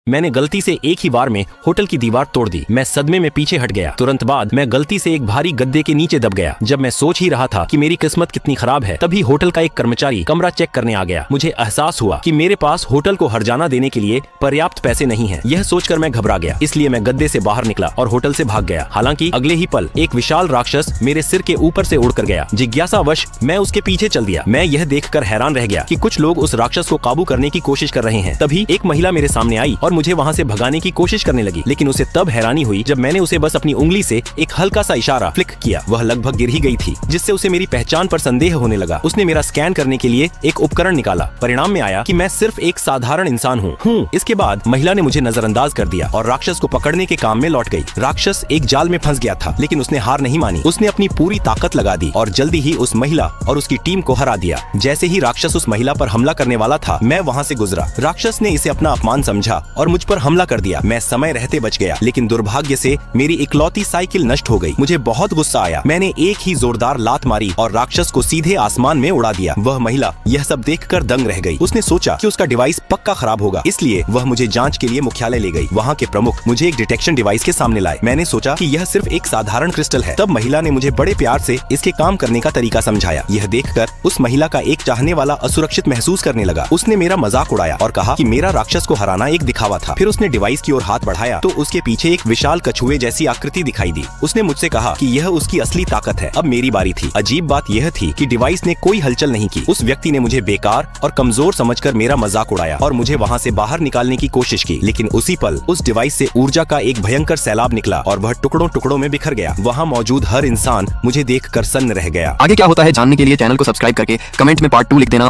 मैंने गलती से एक ही बार में होटल की दीवार तोड़ दी। मैं सदमे में पीछे हट गया। तुरंत बाद मैं गलती से एक भारी गद्दे के नीचे दब गया। जब मैं सोच ही रहा था कि मेरी किस्मत कितनी खराब है, तभी होटल का एक कर्मचारी कमरा चेक करने आ गया। मुझे एहसास हुआ कि मेरे पास होटल को हर्जाना देने के लिए पर्याप्त पैसे नहीं है। यह सोचकर मैं घबरा गया, इसलिए मैं गद्दे से बाहर निकला और होटल से भाग गया। हालांकि अगले ही पल एक विशाल राक्षस मेरे सिर के ऊपर से उड़कर गया। जिज्ञासावश मैं उसके पीछे चल दिया। मैं यह देखकर हैरान रह गया कि कुछ लोग उस राक्षस को काबू करने की कोशिश कर रहे हैं। तभी एक महिला मेरे सामने आई और मुझे वहाँ से भगाने की कोशिश करने लगी, लेकिन उसे तब हैरानी हुई जब मैंने उसे बस अपनी उंगली से एक हल्का सा इशारा फ्लिक किया। वह लगभग गिर ही गई थी, जिससे उसे मेरी पहचान पर संदेह होने लगा। उसने मेरा स्कैन करने के लिए एक उपकरण निकाला। परिणाम में आया कि मैं सिर्फ एक साधारण इंसान हूँ। इसके बाद महिला ने मुझे नजरअंदाज कर दिया और राक्षस को पकड़ने के काम में लौट गई। राक्षस एक जाल में फंस गया था, लेकिन उसने हार नहीं मानी। उसने अपनी पूरी ताकत लगा दी और जल्दी ही उस महिला और उसकी टीम को हरा दिया। जैसे ही राक्षस उस महिला पर हमला करने वाला था, मैं वहाँ से गुजरा। राक्षस ने इसे अपना अपमान समझा और मुझ पर हमला कर दिया। मैं समय रहते बच गया, लेकिन दुर्भाग्य से मेरी इकलौती साइकिल नष्ट हो गई। मुझे बहुत गुस्सा आया। मैंने एक ही जोरदार लात मारी और राक्षस को सीधे आसमान में उड़ा दिया। वह महिला यह सब देखकर दंग रह गई। उसने सोचा कि उसका डिवाइस पक्का खराब होगा, इसलिए वह मुझे जांच के लिए मुख्यालय ले गई। वहाँ के प्रमुख मुझे एक डिटेक्शन डिवाइस के सामने लाए। मैंने सोचा कि यह सिर्फ एक साधारण क्रिस्टल है। तब महिला ने मुझे बड़े प्यार से इसके काम करने का तरीका समझाया। यह देखकर उस महिला का एक चाहने वाला असुरक्षित महसूस करने लगा। उसने मेरा मजाक उड़ाया और कहा कि मेरा राक्षस को हराना एक दिखावा था। फिर उसने डिवाइस की ओर हाथ बढ़ाया तो उसके पीछे एक विशाल कछुए जैसी आकृति दिखाई दी। उसने मुझसे कहा कि यह उसकी असली ताकत है। अब मेरी बारी थी। अजीब बात यह थी कि डिवाइस ने कोई हलचल नहीं की। उस व्यक्ति ने मुझे बेकार और कमजोर समझकर मेरा मजाक उड़ाया और मुझे वहाँ से बाहर निकालने की कोशिश की, लेकिन उसी पल उस डिवाइस से ऊर्जा का एक भयंकर सैलाब निकला और वह टुकड़ों टुकड़ों में बिखर गया। वहाँ मौजूद हर इंसान मुझे देखकर सन्न रह गया। आगे क्या होता है जानने के लिए चैनल को सब्सक्राइब करके कमेंट में पार्ट 2 लिख देना।